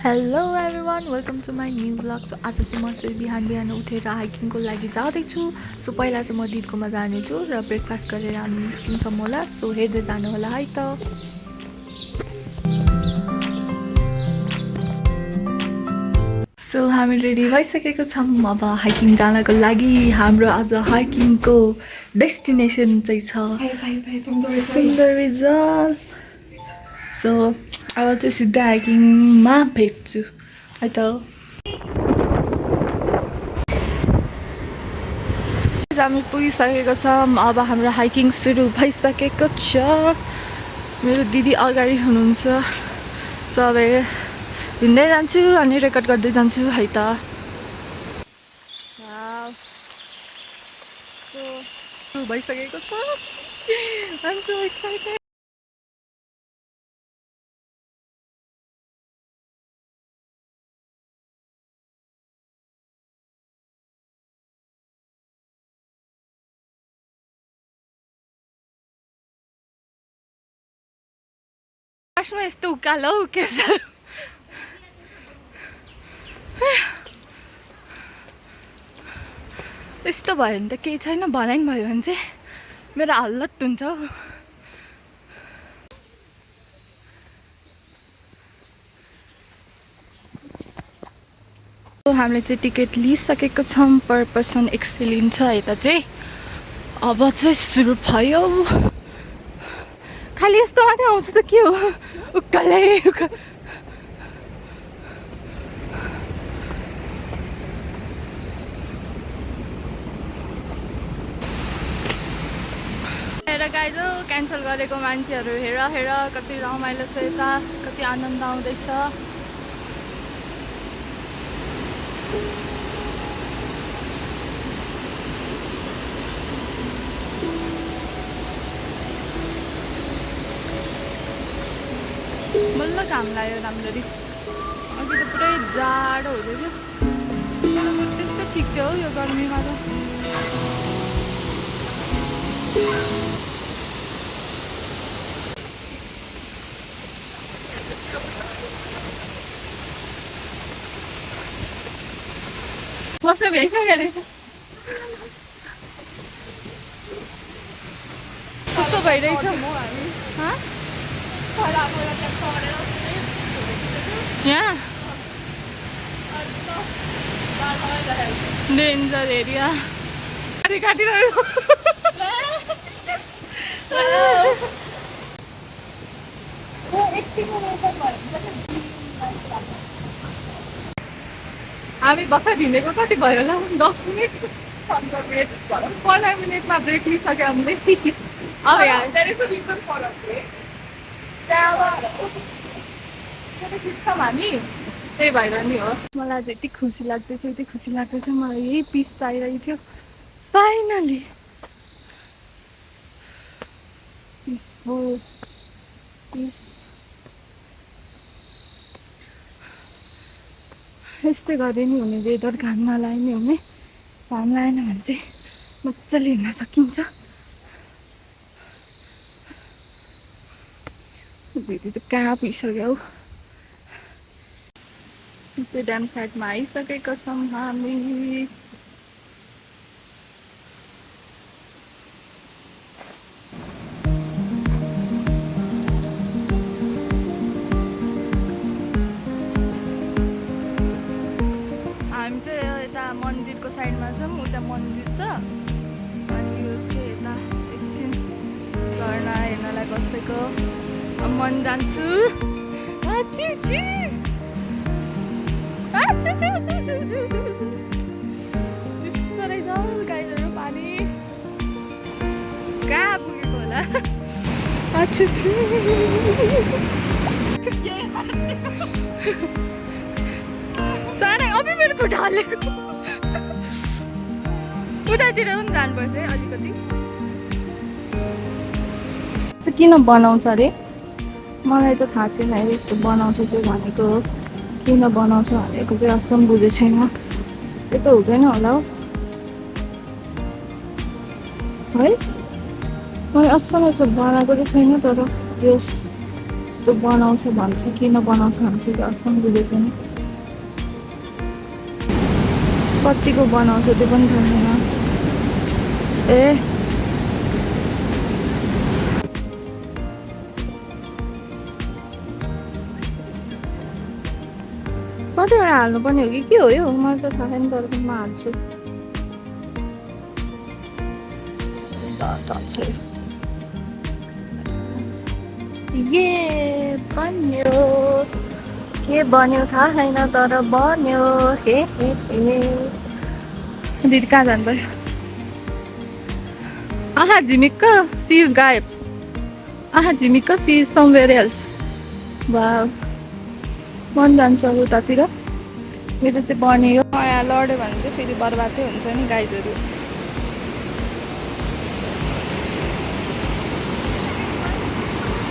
Hello everyone welcome to my new blog. So आज चाहिँ म चाहिँ बिहान बिहान उठेर हाइकिङको लागि जाँदैछु। सो पहिला चाहिँ म दिदीकोमा जानेछु र ब्रेकफास्ट गरेर हामी निस्किन्छौँ होला। सो हेर्दै जानु होला है त। सो हामी रेडी भइसकेको छौँ अब हाइकिङ जानको लागि। हाम्रो आज हाइकिङको डेस्टिनेसन चाहिँ छ सुन्दर रिजल। सो अब चाहिँ सिधै हाइकिङमा भेट्छु है त। हामी पुगिसकेको छौँ। अब हाम्रो हाइकिङ सुरु भइसकेको छ। मेरो दिदी अगाडि हुनुहुन्छ। सो अब हिँड्दै जान्छु अनि रेकर्ड गर्दै जान्छु है त। सो भइसकेको छ। I'm so excited. फर्स्टमा यस्तो उकालो के छ यस्तो भयो भने त केही छैन, भनाइ भयो भने चाहिँ मेरो हालत हुन्छ हौ। हामीले चाहिँ टिकट लिइसकेको छौँ। पर पर्सन 100 लिन्छ यता चाहिँ। अब चाहिँ सुरु भयो। खालि यस्तो मात्रै आउँछ त के हो, उकालै गाइजो क्यान्सल गरेको मान्छेहरू हेर हेर कति रमाइलो छ यता, कति आनन्द आउँदैछ। बल्ल घाम लाग्यो राम्ररी। अघि त पुरै जाडो हुँदै थियो। त्यस्तो ठिक थियो हौ यो गर्मीमा त। बस्नु भ्याइसक्यो रहेछ। कस्तो भइरहेछ यहाँ डेन्जर एरिया। काटिरह्यो हामी भर्खर हिँडेको कति भयो होला, 10 मिनट 15 मिनट 15 मिनटमा ब्रेक लिइसक्यो हामीले। अब यहाँ खिच्छौँ हामी, त्यही भएर नि हो। मलाई चाहिँ यति खुसी लाग्दैछ, यति खुसी लाग्दैछ। मलाई यही पिस चाहिरहेको थियो फाइनली। यस्तै गरे नि हुने, वेदर घाम नलाए नि हुने। घाम लाएन भने चाहिँ मजाले हिँड्न सकिन्छ। भेटी चाहिँ कहाँ पुगिसक्यो हौ। त्यो ड्याम साइडमा आइसकेको छौँ हामी। हामी चाहिँ यता मन्दिरको साइडमा छौँ, उता मन्दिर छ। अनि यो चाहिँ यता एकछिन झरना हेर्नलाई बसेको। अब मन जान्छु। चिसो रहेछ गाईहरू, पानी कहाँ पुगेको होला। साह्रै अभि मेरो खुट्टा हालेको। उतातिर पनि जानुपर्छ है अलिकति। किन बनाउँछ अरे, मलाई त थाहा छैन है यस्तो बनाउँछ चाहिँ भनेको। किन बनाउँछ भनेको चाहिँ असम बुझेको छैन। त्यो त हुँदैन होला हौ है। मैले असम यसो बनाएको चाहिँ छैन, तर यो यस्तो यस्तो बनाउँछ भन्छ, किन बनाउँछ भन्छ कि असल बुझेको छैन। कतिको बनाउँछ त्यो पनि थाहा छैन। ए कतिवटा हाल्नुपर्ने हो कि के हो यो, मलाई त थाहा छैन, तर पनि म हाल्छु। ये बन्यो, के बन्यो थाहा छैन तर बन्यो। हे हे हे दिदी कहाँ जानु पर्यो? आहा झिमिक्क, सी इज गायब। आहा झिमिक्क, she is somewhere else. Wow, मन जान्छ उतातिर। मेरो चाहिँ बन्यो। नयाँ लड्यो भने चाहिँ फेरि बर्बादै हुन्छ नि गाइजहरू।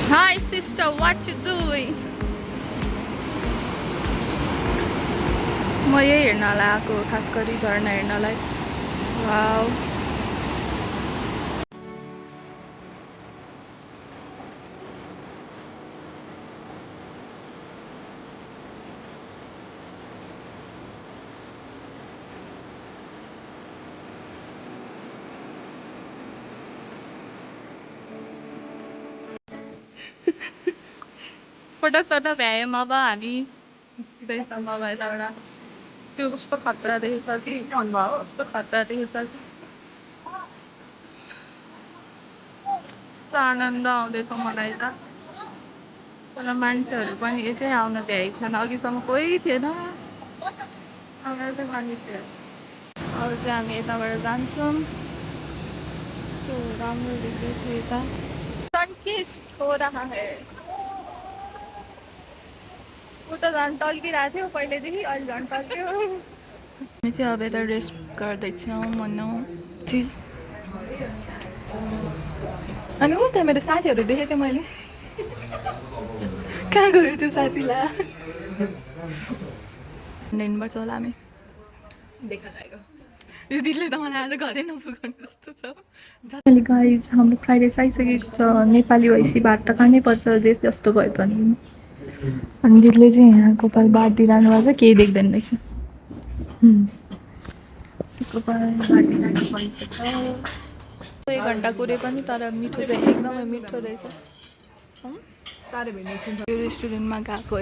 Hi sister, what you doing? म यही हेर्नलाई आएको, खास गरी झर्ना हेर्नलाई। वाउ, फोटोसोटो भ्यायौँ अब हामी हुँदैछौँ अब यताबाट। त्यो कस्तो खतरा देखेछ कि, कस्तो खतरा देखेछ कि, कस्तो आनन्द आउँदैछ मलाई त। तर मान्छेहरू पनि यतै आउन भ्याएको छैन, अघिसम्म कोही थिएन, अब चाहिँ मान्छे थियो। अब चाहिँ हामी यताबाट जान्छौँ। कस्तो राम्रो देख्दैछ यता, सनकिस्ट हो रहा है। उता झन् टल्किरहेको थियो पहिल्यैदेखि, अहिले झन् टल्क्यो। हामी चाहिँ अब यता रेस्ट गर्दैछौँ भनौँ। अनि उता मेरो साथीहरू देखेको थिएँ मैले, कहाँ गयो त्यो साथीलाई? हिँड्नुपर्छ होला हामी, देखा जाएगा। यो दिदीले त मलाई आज घरै नपुगाउने जस्तो छ। गाइज हाम्रो फ्राइड राइस आइसकेको छ। नेपाली भएपछि भात त खानै पर्छ जे जस्तो भए पनि। अनि दिदीले चाहिँ यहाँ गोपाल बाटिरहनु भएको छ, केही देख्दैन रहेछ। गोपाल बाटिरहनु भएको छ। 1 घन्टा कुरे पनि तर मिठो चाहिँ एकदमै मिठो रहेछ। यो रेस्टुरेन्टमा गएको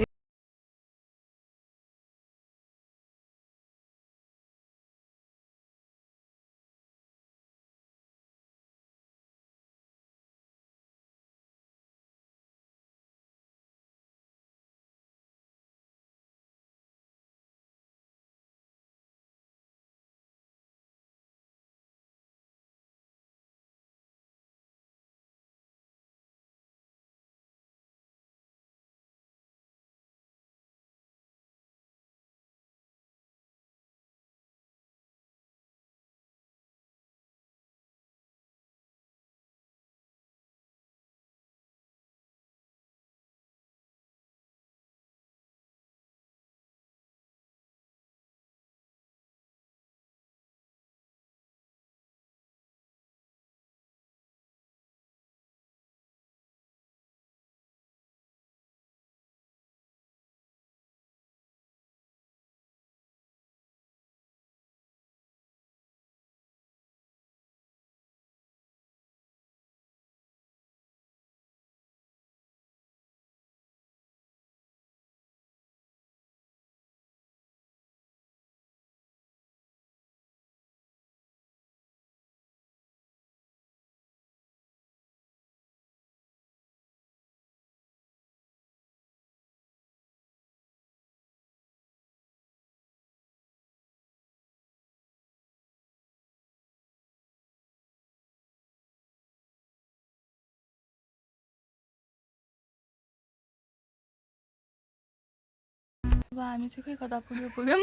अब हामी चाहिँ खै कता पुग्यौँ।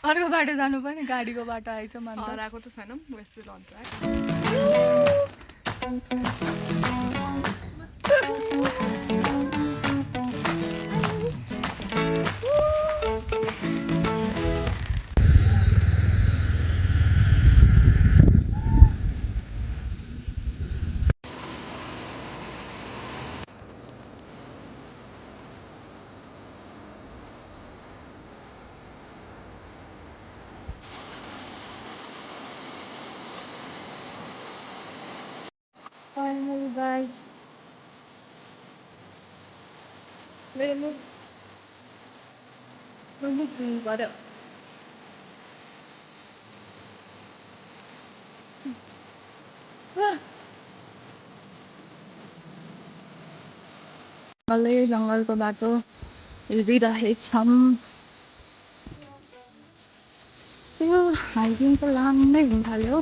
अर्को बाटो जानु पनि गाडीको बाटो आएछ मन हराएको त छैनौँ। गाइस मेरो मुख गऱ्यो डल्लै जङ्गलको बाटो हिँडिरहेछौँ त्यो हाइकिङ त लामै हुन थाल्यो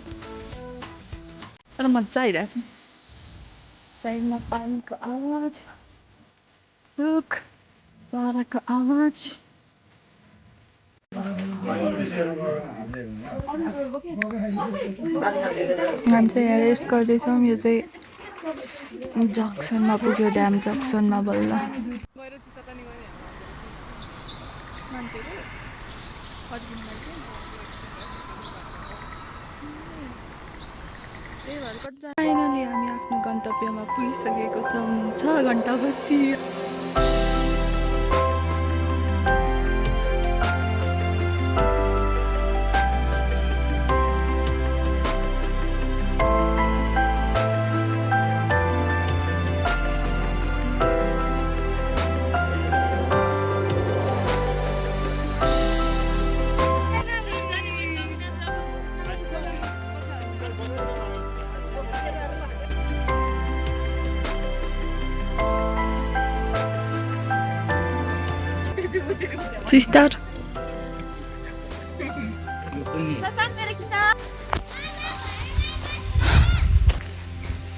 तर मजा आइरहेको छ साइडमा पानीको आवाज रुख चराको आवाज हामी चाहिँ यहाँ रेस्ट गर्दैछौँ यो चाहिँ जक्सनमा पुग्यो ड्याम जक्सनमा बल्ल फाइनली हामी आफ्नो गन्तव्यमा पुगिसकेको छौँ 6 घन्टापछि Start.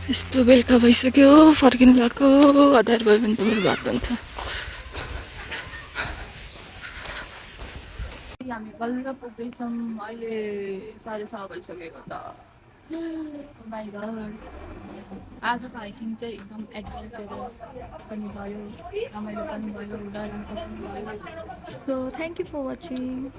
यस्तो बेलुका भइसक्यो फर्किनु लाग्यो अधार भयो भने त मेरो बात हुन्छ हामी बल्ल पुग्दैछौँ अहिले 6:30 भइसकेको त माइ गॉड आजको हाइकिङ चाहिँ एकदम एडभेन्चरस पनि भयो रमाइलो पनि भयो डरलाग्दो पनि भयो so thank you for watching